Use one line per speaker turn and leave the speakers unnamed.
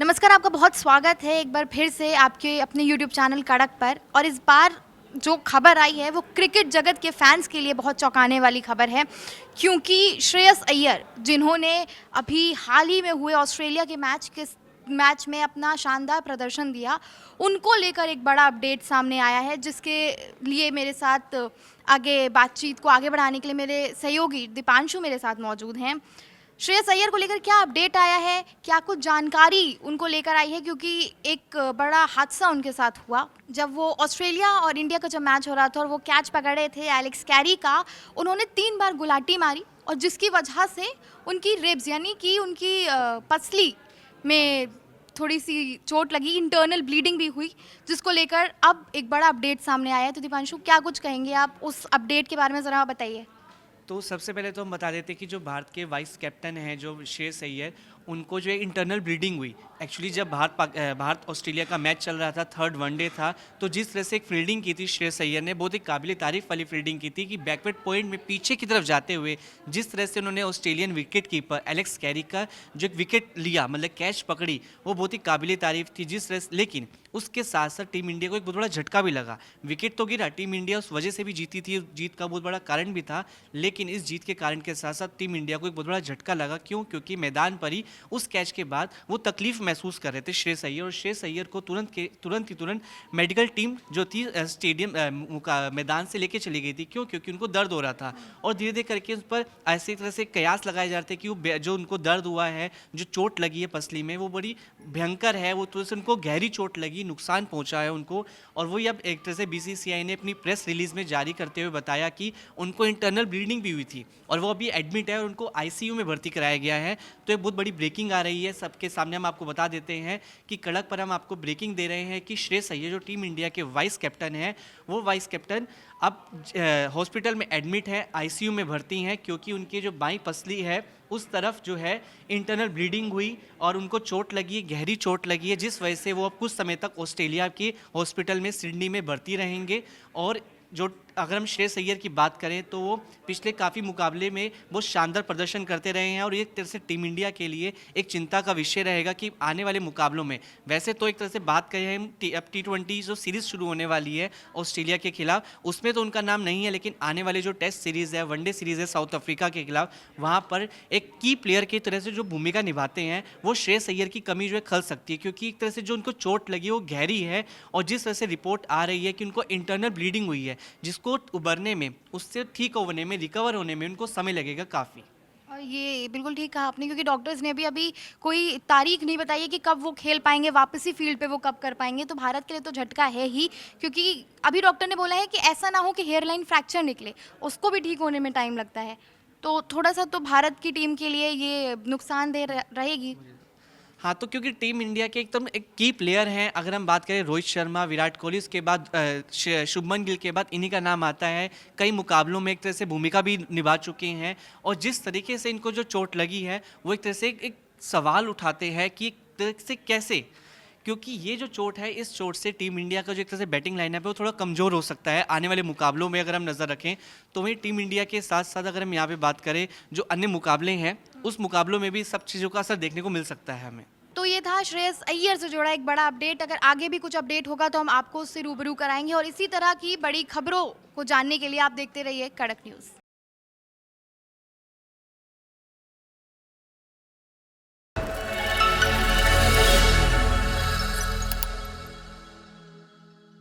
नमस्कार, आपका बहुत स्वागत है एक बार फिर से आपके अपने यूट्यूब चैनल कड़क पर। और इस बार जो खबर आई है वो क्रिकेट जगत के फैंस के लिए बहुत चौंकाने वाली खबर है, क्योंकि श्रेयस अय्यर जिन्होंने अभी हाल ही में हुए ऑस्ट्रेलिया के मैच में अपना शानदार प्रदर्शन दिया, उनको लेकर एक बड़ा अपडेट सामने आया है, जिसके लिए मेरे साथ आगे बातचीत को आगे बढ़ाने के लिए मेरे सहयोगी दीपांशु मेरे साथ मौजूद हैं। श्रेयस अय्यर को लेकर क्या अपडेट आया है, क्या कुछ जानकारी उनको लेकर आई है, क्योंकि एक बड़ा हादसा उनके साथ हुआ जब वो ऑस्ट्रेलिया और इंडिया का जब मैच हो रहा था और वो कैच पकड़े थे एलेक्स कैरी का। उन्होंने 3 बार गुलाटी मारी और जिसकी वजह से उनकी रिब्स यानी कि उनकी पसली में थोड़ी सी चोट लगी, इंटरनल ब्लीडिंग भी हुई, जिसको लेकर अब एक बड़ा अपडेट सामने आया है। तो दीपांशु, क्या कुछ कहेंगे आप उस अपडेट के बारे में, ज़रा बताइए।
तो सबसे पहले तो हम बता देते हैं कि जो भारत के वाइस कैप्टन हैं जो श्रेयस अय्यर, उनको जो है इंटरनल ब्लीडिंग हुई। एक्चुअली जब भारत ऑस्ट्रेलिया का मैच चल रहा था, 3rd वनडे था, तो जिस तरह से एक फील्डिंग की थी श्रेयस अय्यर ने, बहुत ही काबिल तारीफ वाली फील्डिंग की थी कि बैकवर्ड पॉइंट में पीछे की तरफ जाते हुए जिस तरह से उन्होंने Australian wicket keeper Alex Carey का जो एक विकेट लिया, मतलब कैच पकड़ी, वो बहुत ही काबिल तारीफ थी। जिस तरह से लेकिन उसके साथ साथ टीम इंडिया को एक बहुत बड़ा झटका भी लगा। विकेट तो गिरा, टीम इंडिया उस वजह से भी जीती थी, जीत का बहुत बड़ा कारण भी था, लेकिन इस जीत के कारण के साथ साथ टीम इंडिया को एक बहुत बड़ा झटका लगा। क्यों? क्योंकि मैदान पर ही उस कैच के बाद वो तकलीफ महसूस कर रहे थे श्रेयस अय्यर, और श्रेयस अय्यर को तुरंत मेडिकल टीम जो थी स्टेडियम मैदान से लेके चली गई थी। क्यों? क्योंकि उनको दर्द हो रहा था और धीरे धीरे करके उस पर ऐसी तरह से कयास लगाए जा रहे थे कि वो जो उनको दर्द हुआ है, जो चोट लगी है पसली में, वो बड़ी भयंकर है, वो तो उनको गहरी चोट लगी, नुकसान पहुंचा है उनको। और वही अब एक तरह से बीसीसीआई ने अपनी प्रेस रिलीज में जारी करते हुए बताया कि उनको इंटरनल ब्लीडिंग भी हुई थी और वो अभी एडमिट है और उनको आईसीयू में भर्ती कराया गया है। तो एक बहुत बड़ी ब्रेकिंग आ रही है सबके सामने। हम आपको बता देते हैं कि कड़क पर हम आपको ब्रेकिंग दे रहे हैं कि श्रेयस अय्यर जो टीम इंडिया के वाइस कैप्टन है, वो वाइस कैप्टन अब हॉस्पिटल में एडमिट है, आईसीयू में भर्ती हैं, क्योंकि उनकी जो बाईं पसली है उस तरफ जो है इंटरनल ब्लीडिंग हुई और उनको चोट लगी, गहरी चोट लगी है, जिस वजह से वो अब कुछ समय तक ऑस्ट्रेलिया के हॉस्पिटल में सिडनी में भर्ती रहेंगे। और जो अगर हम श्रेयस अय्यर की बात करें तो वो पिछले काफ़ी मुकाबले में बहुत शानदार प्रदर्शन करते रहे हैं और एक तरह से टीम इंडिया के लिए एक चिंता का विषय रहेगा कि आने वाले मुकाबलों में, वैसे तो एक तरह से बात करें हम अब T20 जो सीरीज़ शुरू होने वाली है ऑस्ट्रेलिया के खिलाफ, उसमें तो उनका नाम नहीं है, लेकिन आने वाले जो टेस्ट सीरीज़ है, वनडे सीरीज़ है साउथ अफ्रीका के खिलाफ, वहाँ पर एक की प्लेयर की तरह से जो भूमिका निभाते हैं वो श्रेयस अय्यर की कमी जो है खल सकती है, क्योंकि एक तरह से जो उनको चोट लगी वो गहरी है और जिस तरह से रिपोर्ट आ रही है कि उनको इंटरनल ब्लीडिंग हुई है, जिसको उबरने में, उससे ठीक होने में, रिकवर होने में उनको समय लगेगा काफ़ी।
और ये बिल्कुल ठीक कहा आपने, क्योंकि डॉक्टर्स ने भी अभी कोई तारीख नहीं बताई है कि कब वो खेल पाएंगे, वापसी फील्ड पे वो कब कर पाएंगे। तो भारत के लिए तो झटका है ही, क्योंकि अभी डॉक्टर ने बोला है कि ऐसा ना हो कि हेयरलाइन फ्रैक्चर निकले, उसको भी ठीक होने में टाइम लगता है। तो थोड़ा सा तो भारत की टीम के लिए ये नुकसानदेह रहेगी।
हाँ, तो क्योंकि टीम इंडिया के एकदम एक की प्लेयर हैं, अगर हम बात करें रोहित शर्मा, विराट कोहली, उसके बाद शुभमन गिल के बाद इन्हीं का नाम आता है। कई मुकाबलों में एक तरह से भूमिका भी निभा चुके हैं और जिस तरीके से इनको जो चोट लगी है वो एक तरह से एक सवाल उठाते हैं कि एक तरह से कैसे, क्योंकि ये जो चोट है, इस चोट से टीम इंडिया का जो एक तरह से बैटिंग लाइनअप है वो थोड़ा कमज़ोर हो सकता है आने वाले मुकाबलों में। अगर हम नज़र रखें तो वही टीम इंडिया के साथ साथ अगर हम यहाँ पे बात करें जो अन्य मुकाबले हैं, उस मुकाबलों में भी सब चीज़ों का असर देखने को मिल सकता है हमें।
तो ये था श्रेयस अय्यर से जुड़ा एक बड़ा अपडेट। अगर आगे भी कुछ अपडेट होगा तो हम आपको उससे रूबरू कराएंगे, और इसी तरह की बड़ी खबरों को जानने के लिए आप देखते रहिए कड़क न्यूज़।